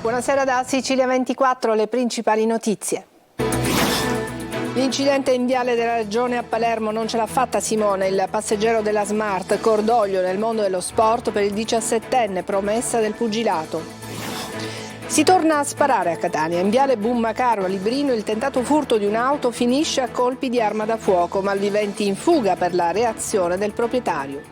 Buonasera da Sicilia 24, le principali notizie. L'incidente in viale della Regione a Palermo non ce l'ha fatta Simone, il passeggero della Smart, cordoglio nel mondo dello sport per il 17enne, promessa del pugilato. Si torna a sparare a Catania, in viale Bummacaro a Librino il tentato furto di un'auto finisce a colpi di arma da fuoco, malviventi in fuga per la reazione del proprietario.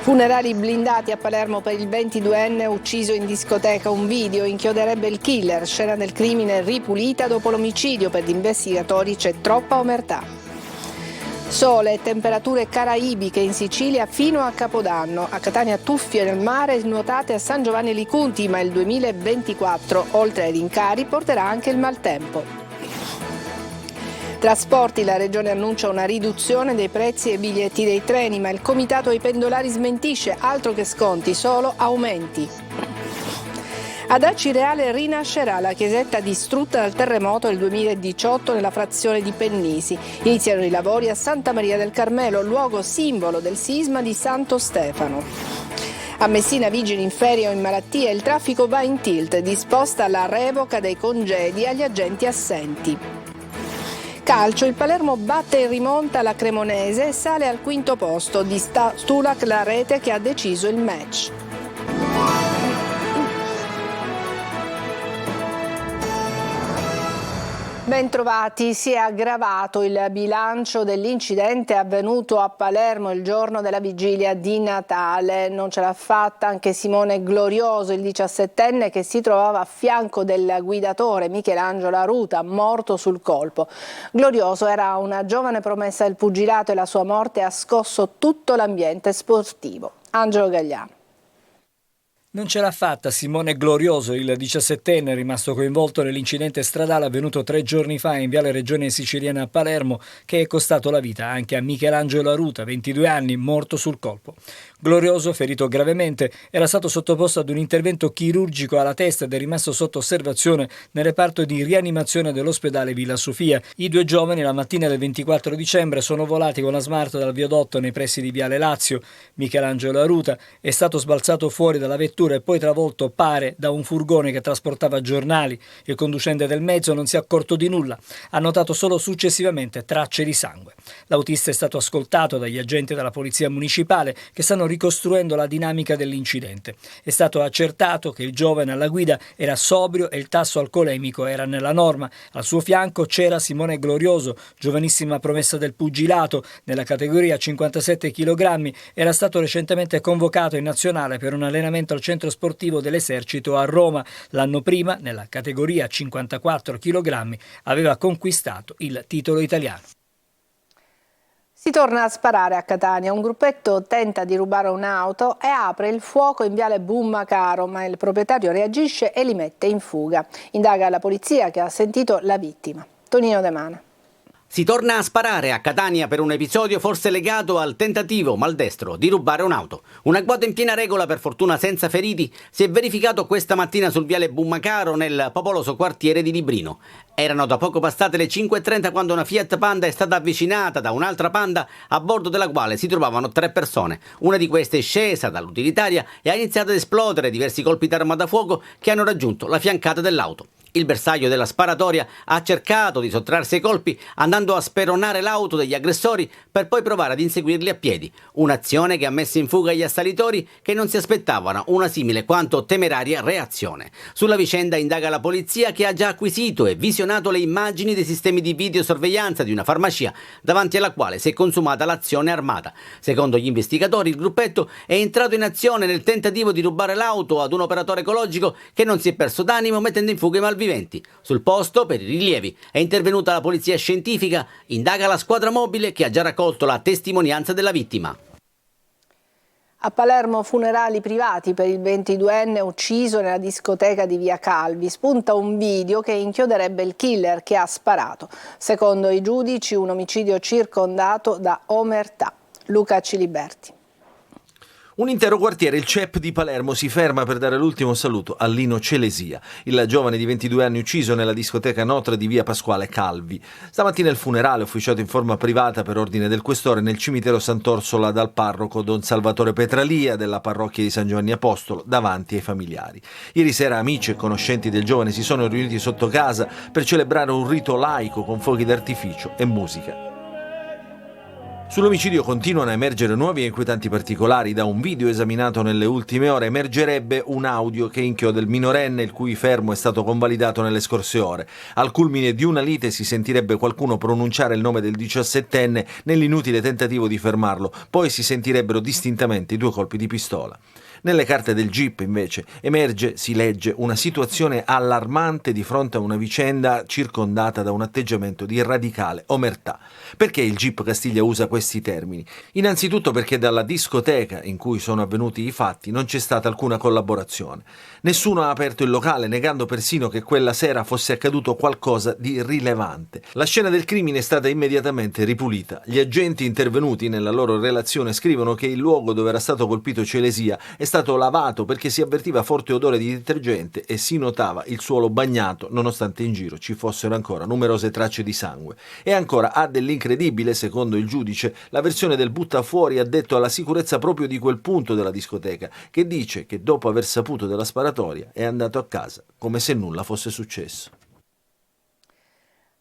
Funerali blindati a Palermo per il 22enne ucciso in discoteca, un video inchioderebbe il killer, scena del crimine ripulita dopo l'omicidio, per gli investigatori c'è troppa omertà. Sole e temperature caraibiche in Sicilia fino a Capodanno, a Catania tuffie nel mare nuotate a San Giovanni Licuti, ma il 2024 oltre ai rincari porterà anche il maltempo. Trasporti, la Regione annuncia una riduzione dei prezzi ai biglietti dei treni, ma il Comitato ai pendolari smentisce, altro che sconti, solo aumenti. Ad Acireale rinascerà la chiesetta distrutta dal terremoto del 2018 nella frazione di Pennisi. Iniziano i lavori a Santa Maria del Carmelo, luogo simbolo del sisma di Santo Stefano. A Messina vigili in ferie o in malattia, il traffico va in tilt, disposta la revoca dei congedi agli agenti assenti. Calcio, il Palermo batte in rimonta la Cremonese e sale al quinto posto, di Stulac la rete che ha deciso il match. Bentrovati, si è aggravato il bilancio dell'incidente avvenuto a Palermo il giorno della vigilia di Natale. Non ce l'ha fatta anche Simone Glorioso, il 17enne che si trovava a fianco del guidatore Michelangelo Aruta, morto sul colpo. Glorioso era una giovane promessa del pugilato e la sua morte ha scosso tutto l'ambiente sportivo. Angelo Gagliano. Non ce l'ha fatta Simone Glorioso, il 17enne rimasto coinvolto nell'incidente stradale avvenuto 3 giorni fa in viale Regione Siciliana a Palermo, che è costato la vita anche a Michelangelo Aruta, 22 anni, morto sul colpo. Glorioso, ferito gravemente, era stato sottoposto ad un intervento chirurgico alla testa ed è rimasto sotto osservazione nel reparto di rianimazione dell'ospedale Villa Sofia. I due giovani la mattina del 24 dicembre sono volati con la Smart dal viadotto nei pressi di viale Lazio. Michelangelo Aruta è stato sbalzato fuori dalla vettura e poi travolto, pare, da un furgone che trasportava giornali. Il conducente del mezzo non si è accorto di nulla, ha notato solo successivamente tracce di sangue. L'autista è stato ascoltato dagli agenti della polizia municipale che stanno ricostruendo la dinamica dell'incidente. È stato accertato che il giovane alla guida era sobrio e il tasso alcolemico era nella norma. Al suo fianco c'era Simone Glorioso, giovanissima promessa del pugilato nella categoria 57 kg, era stato recentemente convocato in nazionale per un allenamento al centro sportivo dell'Esercito a Roma. L'anno prima, nella categoria 54 kg, aveva conquistato il titolo italiano. Si torna a sparare a Catania. Un gruppetto tenta di rubare un'auto e apre il fuoco in viale Bummacaro, ma il proprietario reagisce e li mette in fuga. Indaga la polizia che ha sentito la vittima. Tonino De Mana. Si torna a sparare a Catania per un episodio forse legato al tentativo maldestro di rubare un'auto. Un agguato in piena regola, per fortuna senza feriti, si è verificato questa mattina sul viale Bummacaro nel popoloso quartiere di Librino. Erano da poco passate le 5:30 quando una Fiat Panda è stata avvicinata da un'altra Panda a bordo della quale si trovavano 3 persone. Una di queste è scesa dall'utilitaria e ha iniziato ad esplodere diversi colpi d'arma da fuoco che hanno raggiunto la fiancata dell'auto. Il bersaglio della sparatoria ha cercato di sottrarsi ai colpi andando a speronare l'auto degli aggressori per poi provare ad inseguirli a piedi. Un'azione che ha messo in fuga gli assalitori che non si aspettavano una simile quanto temeraria reazione. Sulla vicenda indaga la polizia che ha già acquisito e visionato le immagini dei sistemi di videosorveglianza di una farmacia davanti alla quale si è consumata l'azione armata. Secondo gli investigatori il gruppetto è entrato in azione nel tentativo di rubare l'auto ad un operatore ecologico che non si è perso d'animo mettendo in fuga i malviventi. Sul posto, per i rilievi, è intervenuta la polizia scientifica, indaga la squadra mobile che ha già raccolto la testimonianza della vittima. A Palermo funerali privati per il 22enne ucciso nella discoteca di Via Calvi. Spunta un video che inchioderebbe il killer che ha sparato. Secondo i giudici un omicidio circondato da omertà. Luca Ciliberti. Un intero quartiere, il CEP di Palermo, si ferma per dare l'ultimo saluto a Lino Celesia, il giovane di 22 anni ucciso nella discoteca Notre di via Pasquale Calvi. Stamattina il funerale, ufficiato in forma privata per ordine del questore nel cimitero Sant'Orsola dal parroco Don Salvatore Petralia della parrocchia di San Giovanni Apostolo, davanti ai familiari. Ieri sera amici e conoscenti del giovane si sono riuniti sotto casa per celebrare un rito laico con fuochi d'artificio e musica. Sull'omicidio continuano a emergere nuovi e inquietanti particolari. Da un video esaminato nelle ultime ore emergerebbe un audio che inchioda il minorenne, il cui fermo è stato convalidato nelle scorse ore. Al culmine di una lite si sentirebbe qualcuno pronunciare il nome del 17enne nell'inutile tentativo di fermarlo, poi si sentirebbero distintamente i 2 colpi di pistola. Nelle carte del GIP invece si legge una situazione allarmante di fronte a una vicenda circondata da un atteggiamento di radicale omertà. Perché il GIP Castiglia usa questi termini? Innanzitutto perché dalla discoteca in cui sono avvenuti i fatti non c'è stata alcuna collaborazione. Nessuno ha aperto il locale, negando persino che quella sera fosse accaduto qualcosa di rilevante. La scena del crimine è stata immediatamente ripulita. Gli agenti intervenuti nella loro relazione scrivono che il luogo dove era stato colpito Celesia è stato lavato perché si avvertiva forte odore di detergente e si notava il suolo bagnato nonostante in giro ci fossero ancora numerose tracce di sangue. E ancora ha dell'incredibile, secondo il giudice, la versione del buttafuori addetto alla sicurezza proprio di quel punto della discoteca, che dice che dopo aver saputo della sparatoria è andato a casa come se nulla fosse successo.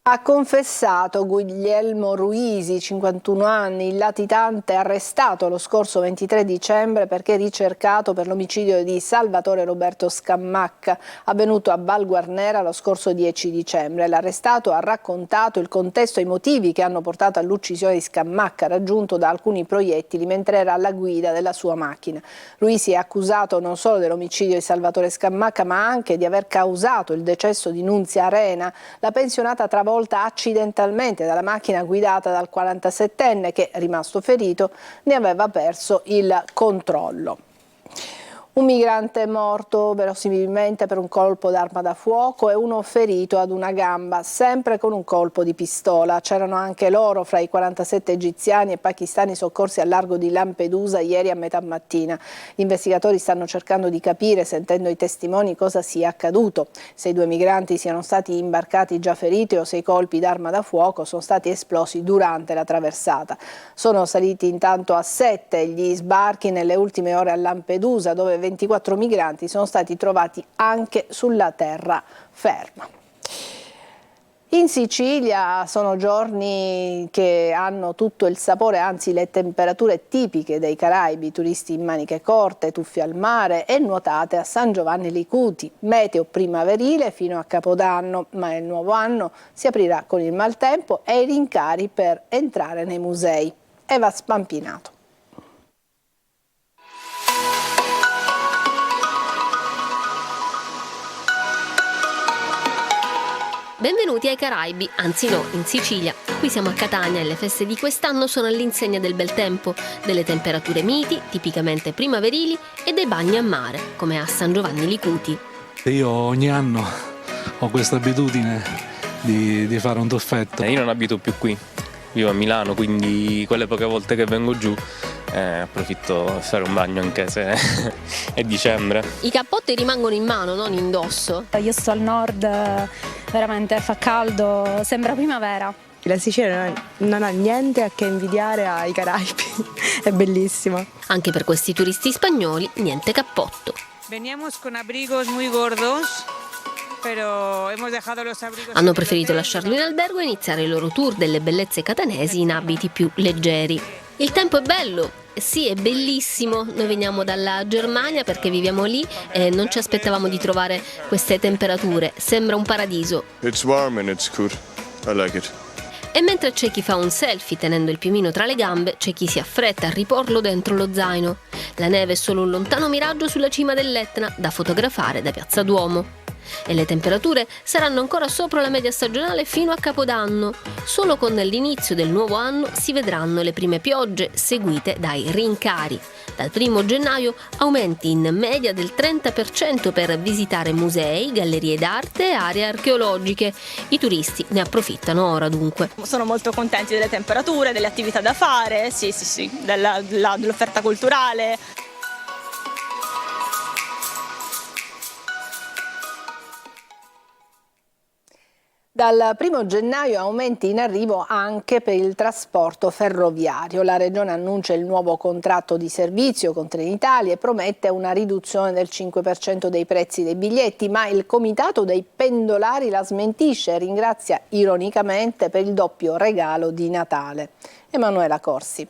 Ha confessato Guglielmo Ruisi, 51 anni, il latitante arrestato lo scorso 23 dicembre perché ricercato per l'omicidio di Salvatore Roberto Scammacca, avvenuto a Val Guarnera lo scorso 10 dicembre. L'arrestato ha raccontato il contesto e i motivi che hanno portato all'uccisione di Scammacca, raggiunto da alcuni proiettili mentre era alla guida della sua macchina. Ruisi è accusato non solo dell'omicidio di Salvatore Scammacca, ma anche di aver causato il decesso di Nunzia Arena, la pensionata travolta accidentalmente dalla macchina guidata dal 47enne che, rimasto ferito, ne aveva perso il controllo. Un migrante morto verosimilmente per un colpo d'arma da fuoco e uno ferito ad una gamba, sempre con un colpo di pistola. C'erano anche loro fra i 47 egiziani e pakistani soccorsi al largo di Lampedusa ieri a metà mattina. Gli investigatori stanno cercando di capire, sentendo i testimoni, cosa sia accaduto. Se i 2 migranti siano stati imbarcati già feriti o se i colpi d'arma da fuoco sono stati esplosi durante la traversata. Sono saliti intanto a 7 gli sbarchi nelle ultime ore a Lampedusa, dove 24 migranti sono stati trovati anche sulla terraferma. In Sicilia sono giorni che hanno tutto il sapore, anzi le temperature tipiche dei Caraibi, turisti in maniche corte, tuffi al mare e nuotate a San Giovanni Licuti. Meteo primaverile fino a Capodanno, ma il nuovo anno si aprirà con il maltempo e i rincari per entrare nei musei. Eva Spampinato. Benvenuti ai Caraibi, anzi no, in Sicilia. Qui siamo a Catania e le feste di quest'anno sono all'insegna del bel tempo, delle temperature miti, tipicamente primaverili, e dei bagni a mare, come a San Giovanni Licuti. Io ogni anno ho questa abitudine di fare un tuffetto. Io non abito più qui, vivo a Milano, quindi quelle poche volte che vengo giù approfitto per fare un bagno anche se è dicembre. I cappotti rimangono in mano, non indosso. Io sto al nord, veramente fa caldo, sembra primavera. La Sicilia non ha niente a che invidiare ai Caraibi, è bellissima. Anche per questi turisti spagnoli niente cappotto. Veníamos con abrigos muy gordos. Hanno preferito lasciarlo in albergo e iniziare il loro tour delle bellezze catanesi in abiti più leggeri. Il tempo è bello, sì, è bellissimo. Noi veniamo dalla Germania perché viviamo lì e non ci aspettavamo di trovare queste temperature. Sembra un paradiso. It's warm and it's good. I like it. E mentre c'è chi fa un selfie tenendo il piumino tra le gambe, c'è chi si affretta a riporlo dentro lo zaino. La neve è solo un lontano miraggio sulla cima dell'Etna, da fotografare da Piazza Duomo. E le temperature saranno ancora sopra la media stagionale fino a Capodanno. Solo con l'inizio del nuovo anno si vedranno le prime piogge seguite dai rincari. Dal 1 gennaio aumenti in media del 30% per visitare musei, gallerie d'arte e aree archeologiche. I turisti ne approfittano ora dunque. Sono molto contenti delle temperature, delle attività da fare, sì, dell'offerta culturale. Dal 1 gennaio aumenti in arrivo anche per il trasporto ferroviario. La Regione annuncia il nuovo contratto di servizio con Trenitalia e promette una riduzione del 5% dei prezzi dei biglietti, ma il Comitato dei Pendolari la smentisce e ringrazia ironicamente per il doppio regalo di Natale. Emanuela Corsi.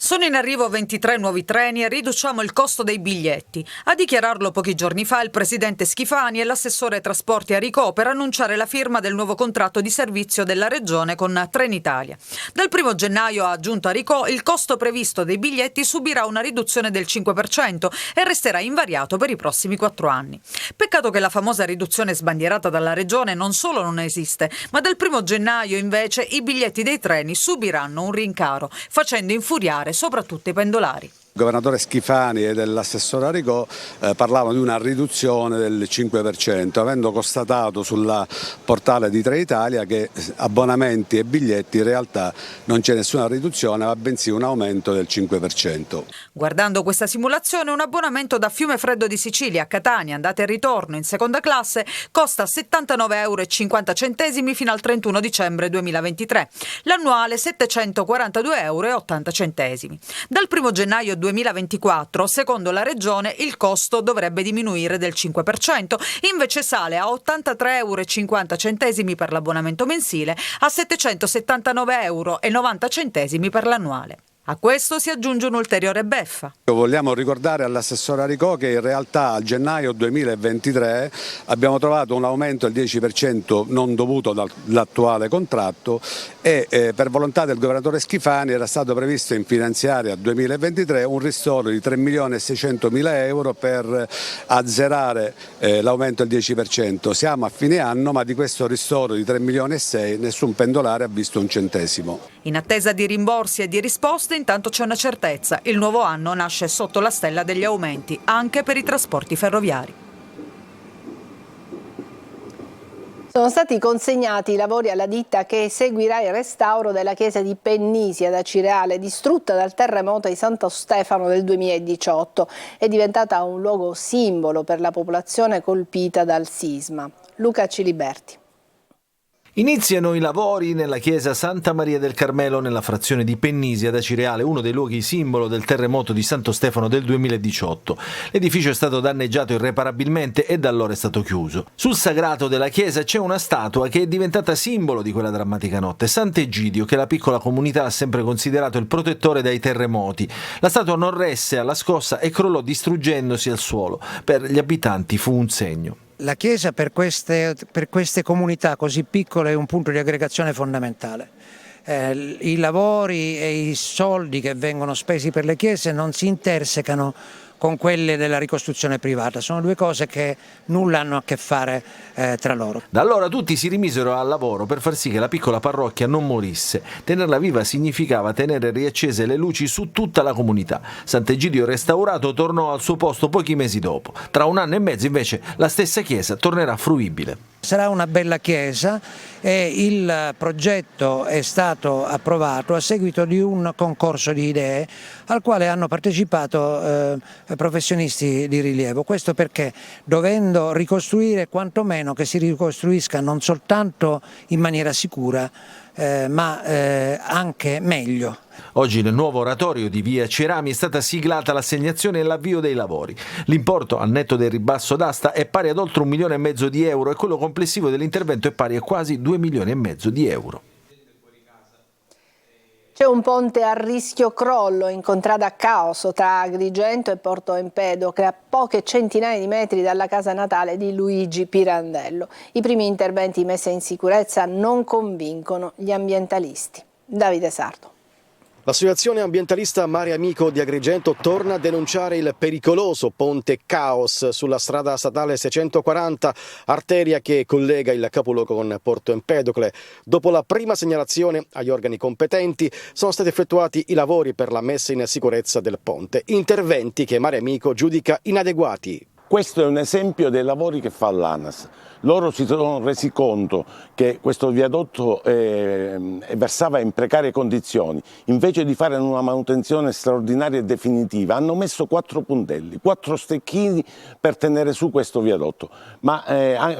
Sono in arrivo 23 nuovi treni e riduciamo il costo dei biglietti. A dichiararlo pochi giorni fa il presidente Schifani e l'assessore trasporti Aricò per annunciare la firma del nuovo contratto di servizio della Regione con Trenitalia. Dal 1 gennaio, ha aggiunto Aricò, il costo previsto dei biglietti subirà una riduzione del 5% e resterà invariato per i prossimi 4 anni. Peccato che la famosa riduzione sbandierata dalla Regione non solo non esiste, ma dal 1 gennaio invece i biglietti dei treni subiranno un rincaro, facendo infuriare soprattutto i pendolari. Il governatore Schifani e dell'assessore Aricò parlavano di una riduzione del 5%, avendo constatato sul portale di Trenitalia che abbonamenti e biglietti in realtà non c'è nessuna riduzione, ma bensì un aumento del 5%. Guardando questa simulazione, un abbonamento da Fiumefreddo di Sicilia a Catania, andata e ritorno in seconda classe, costa €79,50 fino al 31 dicembre 2023. L'annuale €742,80. Dal 1 gennaio 2024, secondo la Regione, il costo dovrebbe diminuire del 5%, invece sale a €83,50 per l'abbonamento mensile, a €779,90 per l'annuale. A questo si aggiunge un'ulteriore beffa. Vogliamo ricordare all'assessore Aricò che in realtà a gennaio 2023 abbiamo trovato un aumento del 10% non dovuto dall'attuale contratto e per volontà del governatore Schifani era stato previsto in finanziaria 2023 un ristoro di €3.600.000 per azzerare l'aumento del 10%. Siamo a fine anno, ma di questo ristoro di €3.600.000 nessun pendolare ha visto un centesimo. In attesa di rimborsi e di risposte, intanto c'è una certezza: il nuovo anno nasce sotto la stella degli aumenti, anche per i trasporti ferroviari. Sono stati consegnati i lavori alla ditta che eseguirà il restauro della chiesa di Pennisia ad Acireale, distrutta dal terremoto di Santo Stefano del 2018. È diventata un luogo simbolo per la popolazione colpita dal sisma. Luca Ciliberti. Iniziano i lavori nella chiesa Santa Maria del Carmelo nella frazione di Pennisia ad Acireale, uno dei luoghi simbolo del terremoto di Santo Stefano del 2018. L'edificio è stato danneggiato irreparabilmente e da allora è stato chiuso. Sul sagrato della chiesa c'è una statua che è diventata simbolo di quella drammatica notte, Sant'Egidio, che la piccola comunità ha sempre considerato il protettore dai terremoti. La statua non resse alla scossa e crollò distruggendosi al suolo. Per gli abitanti fu un segno. La Chiesa per queste comunità così piccole è un punto di aggregazione fondamentale. I lavori e i soldi che vengono spesi per le chiese non si intersecano con quelle della ricostruzione privata, sono due cose che nulla hanno a che fare tra loro. Da allora tutti si rimisero al lavoro per far sì che la piccola parrocchia non morisse. Tenerla viva significava tenere riaccese le luci su tutta la comunità. Sant'Egidio restaurato tornò al suo posto pochi mesi dopo. Tra 1 anno e mezzo invece la stessa chiesa tornerà fruibile. Sarà una bella chiesa e il progetto è stato approvato a seguito di un concorso di idee al quale hanno partecipato professionisti di rilievo. Questo perché, dovendo ricostruire, quantomeno che si ricostruisca non soltanto in maniera sicura ma anche meglio. Oggi nel nuovo oratorio di via Cerami è stata siglata l'assegnazione e l'avvio dei lavori. L'importo, al netto del ribasso d'asta, è pari ad oltre €1,5 milioni e quello complessivo dell'intervento è pari a quasi €2,5 milioni. C'è un ponte a rischio crollo in contrada Caoso tra Agrigento e Porto Empedocle, a poche centinaia di metri dalla casa natale di Luigi Pirandello. I primi interventi messi in sicurezza non convincono gli ambientalisti. Davide Sardo. L'associazione ambientalista Mare Amico di Agrigento torna a denunciare il pericoloso ponte Caos sulla strada statale 640, arteria che collega il capoluogo con Porto Empedocle. Dopo la prima segnalazione agli organi competenti sono stati effettuati i lavori per la messa in sicurezza del ponte, interventi che Mare Amico giudica inadeguati. Questo è un esempio dei lavori che fa l'ANAS. Loro si sono resi conto che questo viadotto versava in precarie condizioni. Invece di fare una manutenzione straordinaria e definitiva, hanno messo 4 puntelli, 4 stecchini per tenere su questo viadotto. Ma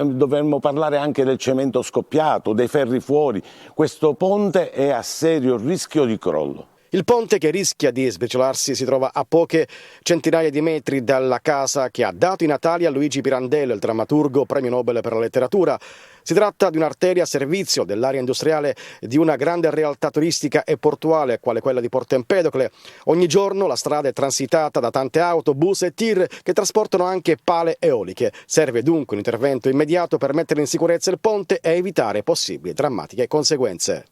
dovremmo parlare anche del cemento scoppiato, dei ferri fuori. Questo ponte è a serio rischio di crollo. Il ponte, che rischia di sbriciolarsi, si trova a poche centinaia di metri dalla casa che ha dato i natali a Luigi Pirandello, il drammaturgo premio Nobel per la letteratura. Si tratta di un'arteria a servizio dell'area industriale di una grande realtà turistica e portuale, quale quella di Porto Empedocle. Ogni giorno la strada è transitata da tante auto, bus e tir che trasportano anche pale eoliche. Serve dunque un intervento immediato per mettere in sicurezza il ponte e evitare possibili drammatiche conseguenze.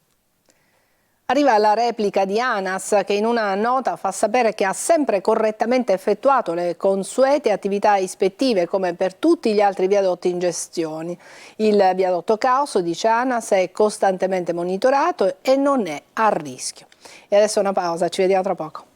Arriva la replica di ANAS, che in una nota fa sapere che ha sempre correttamente effettuato le consuete attività ispettive come per tutti gli altri viadotti in gestione. Il viadotto Caos, dice ANAS, è costantemente monitorato e non è a rischio. E adesso una pausa, ci vediamo tra poco.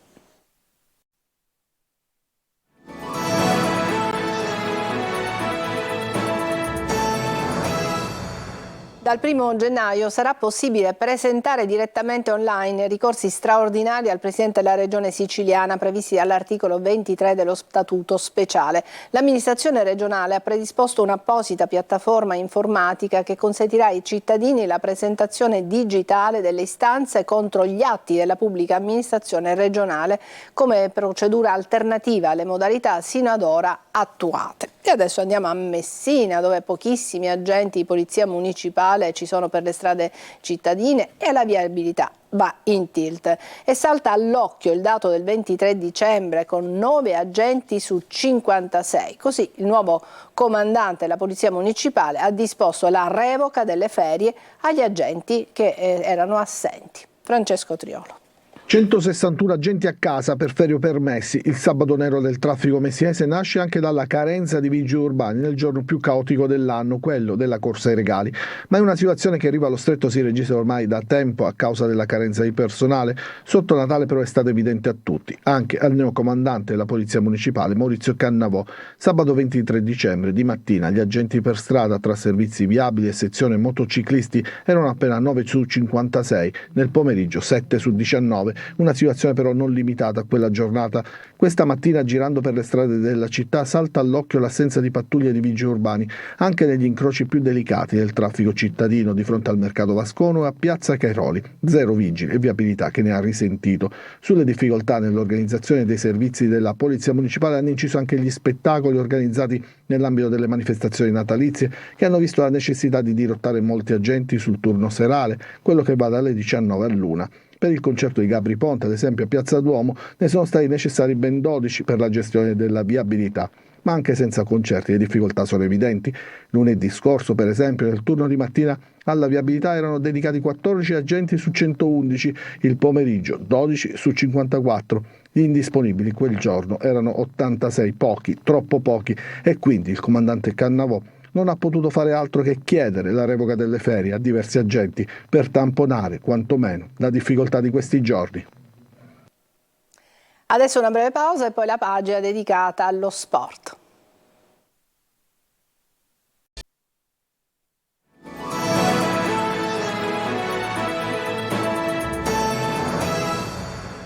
Dal 1° gennaio sarà possibile presentare direttamente online ricorsi straordinari al Presidente della Regione siciliana previsti dall'articolo 23 dello Statuto speciale. L'amministrazione regionale ha predisposto un'apposita piattaforma informatica che consentirà ai cittadini la presentazione digitale delle istanze contro gli atti della pubblica amministrazione regionale come procedura alternativa alle modalità sino ad ora attuate. E adesso andiamo a Messina, dove pochissimi agenti di polizia municipale ci sono per le strade cittadine e la viabilità va in tilt. E salta all'occhio il dato del 23 dicembre con 9 agenti su 56. Così il nuovo comandante della polizia municipale ha disposto la revoca delle ferie agli agenti che erano assenti. Francesco Triolo. 161 agenti a casa per ferie permessi. Il sabato nero del traffico messinese nasce anche dalla carenza di vigili urbani nel giorno più caotico dell'anno, quello della corsa ai regali. Ma è una situazione che arriva allo stretto si registra ormai da tempo a causa della carenza di personale. Sotto Natale però è stato evidente a tutti, anche al neocomandante della Polizia Municipale Maurizio Cannavò. Sabato 23 dicembre di mattina gli agenti per strada tra servizi viabili e sezione motociclisti erano appena 9 su 56, nel pomeriggio 7 su 19. Una situazione però non limitata a quella giornata. Questa mattina, girando per le strade della città, salta all'occhio l'assenza di pattuglie di vigili urbani, anche negli incroci più delicati del traffico cittadino, di fronte al mercato Vascono e a Piazza Cairoli. 0 vigili e viabilità che ne ha risentito. Sulle difficoltà nell'organizzazione dei servizi della Polizia Municipale hanno inciso anche gli spettacoli organizzati nell'ambito delle manifestazioni natalizie, che hanno visto la necessità di dirottare molti agenti sul turno serale, quello che va dalle 19 all'1. Per il concerto di Gabri Ponte, ad esempio a Piazza Duomo, ne sono stati necessari ben 12 per la gestione della viabilità. Ma anche senza concerti le difficoltà sono evidenti. Lunedì scorso, per esempio, nel turno di mattina alla viabilità erano dedicati 14 agenti su 111, il pomeriggio 12 su 54. Gli indisponibili quel giorno erano 86, pochi, troppo pochi, e quindi il comandante Cannavò non ha potuto fare altro che chiedere la revoca delle ferie a diversi agenti per tamponare quantomeno la difficoltà di questi giorni. Adesso una breve pausa e poi la pagina dedicata allo sport.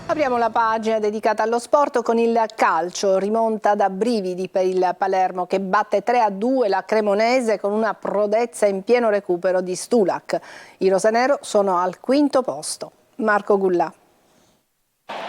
Apriamo la pagina dedicata allo sport con il calcio. Rimonta da brividi per il Palermo che batte 3-2 la Cremonese con una prodezza in pieno recupero di Stulac. I rosanero sono al 5° posto. Marco Gullà.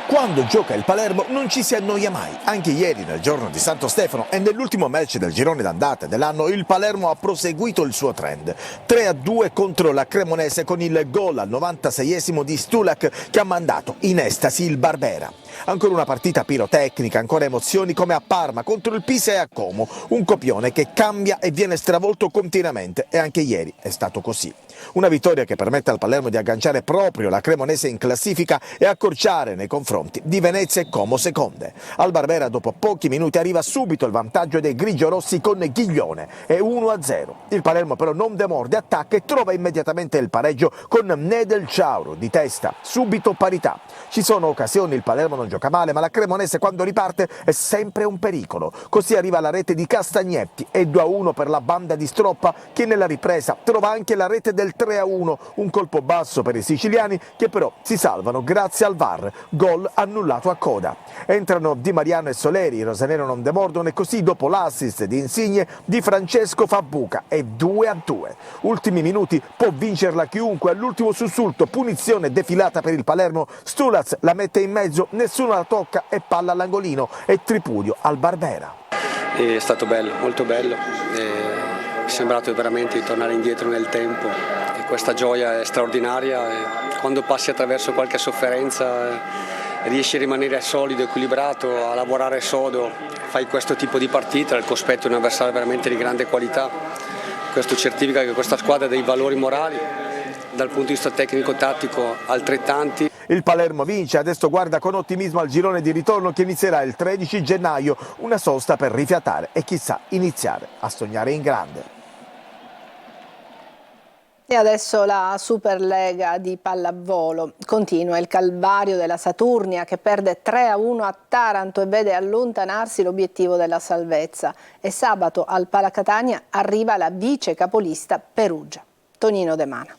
Quando gioca il Palermo non ci si annoia mai. Anche ieri, nel giorno di Santo Stefano e nell'ultimo match del girone d'andata dell'anno, il Palermo ha proseguito il suo trend. 3-2 contro la Cremonese con il gol al 96esimo di Stulac che ha mandato in estasi il Barbera. Ancora una partita pirotecnica, ancora emozioni come a Parma contro il Pisa e a Como. Un copione che cambia e viene stravolto continuamente e anche ieri è stato così. Una vittoria che permette al Palermo di agganciare proprio la Cremonese in classifica e accorciare nei confronti confronti di Venezia e Como seconde. Al Barbera dopo pochi minuti arriva subito il vantaggio dei grigiorossi con Ghiglione e 1-0. Il Palermo però non demorde, attacca e trova immediatamente il pareggio con Nedelciauro di testa, subito parità. Ci sono occasioni, il Palermo non gioca male, ma la Cremonese quando riparte è sempre un pericolo. Così arriva la rete di Castagnetti e 2-1 per la banda di Stroppa, che nella ripresa trova anche la rete del 3-1, un colpo basso per i siciliani che però si salvano grazie al VAR, gol annullato a coda. Entrano Di Mariano e Soleri, i rosanero non demordono e così dopo l'assist di Insigne Di Francesco fa buca e 2-2. Ultimi minuti, può vincerla chiunque, all'ultimo sussulto, punizione defilata per il Palermo, Stulaz la mette in mezzo, nessuno la tocca e palla all'angolino e tripudio al Barbera. È stato bello, molto bello, è sembrato veramente di tornare indietro nel tempo e questa gioia è straordinaria e quando passi attraverso qualche sofferenza riesci a rimanere solido, equilibrato, a lavorare sodo, fai questo tipo di partita, il cospetto è un avversario veramente di grande qualità, questo certifica che questa squadra ha dei valori morali, dal punto di vista tecnico-tattico altrettanti. Il Palermo vince, adesso guarda con ottimismo al girone di ritorno che inizierà il 13 gennaio, una sosta per rifiatare e chissà iniziare a sognare in grande. E adesso la Superlega di pallavolo. Continua il calvario della Saturnia che perde 3-1 a Taranto e vede allontanarsi l'obiettivo della salvezza. E sabato al Palacatania arriva la vice capolista Perugia. Tonino De Mana.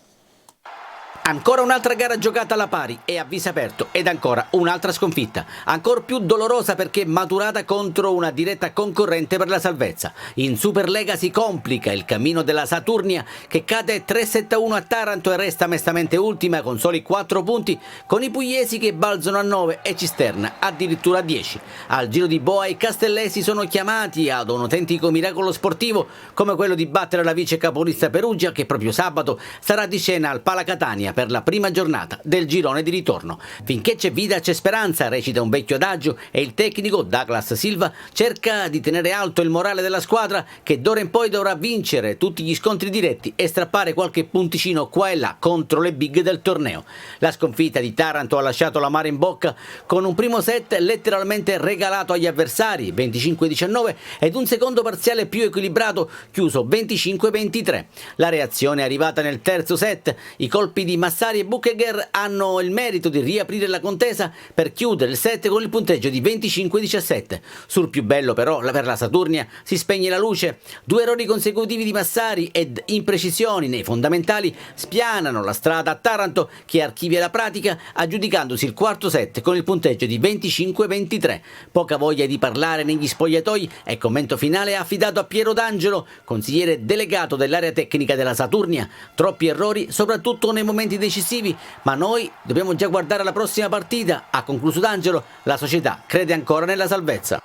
Ancora un'altra gara giocata alla pari e a viso aperto ed ancora un'altra sconfitta, ancora più dolorosa perché maturata contro una diretta concorrente per la salvezza. In Superlega si complica il cammino della Saturnia che cade 3-7-1 a Taranto e resta mestamente ultima con soli 4 punti, con i pugliesi che balzano a 9 e Cisterna addirittura a 10. Al giro di boa i castellesi sono chiamati ad un autentico miracolo sportivo come quello di battere la vice capolista Perugia che proprio sabato sarà di scena al Palacatania per la prima giornata del girone di ritorno. Finché c'è vita c'è speranza, recita un vecchio adagio e il tecnico Douglas Silva cerca di tenere alto il morale della squadra che d'ora in poi dovrà vincere tutti gli scontri diretti e strappare qualche punticino qua e là contro le big del torneo. La sconfitta di Taranto ha lasciato l'amaro in bocca con un primo set letteralmente regalato agli avversari 25-19 ed un secondo parziale più equilibrato chiuso 25-23. La reazione è arrivata nel terzo set, i colpi di Massari e Buchegger hanno il merito di riaprire la contesa per chiudere il set con il punteggio di 25-17. Sul più bello però per la Saturnia si spegne la luce. 2 errori consecutivi di Massari ed imprecisioni nei fondamentali spianano la strada a Taranto che archivia la pratica aggiudicandosi il quarto set con il punteggio di 25-23. Poca voglia di parlare negli spogliatoi e commento finale affidato a Piero D'Angelo, consigliere delegato dell'area tecnica della Saturnia. Troppi errori soprattutto nei momenti decisivi, ma noi dobbiamo già guardare alla prossima partita. Ha concluso D'Angelo, la società crede ancora nella salvezza.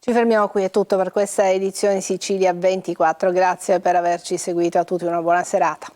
Ci fermiamo qui, è tutto per questa edizione Sicilia 24. Grazie per averci seguito, a tutti una buona serata.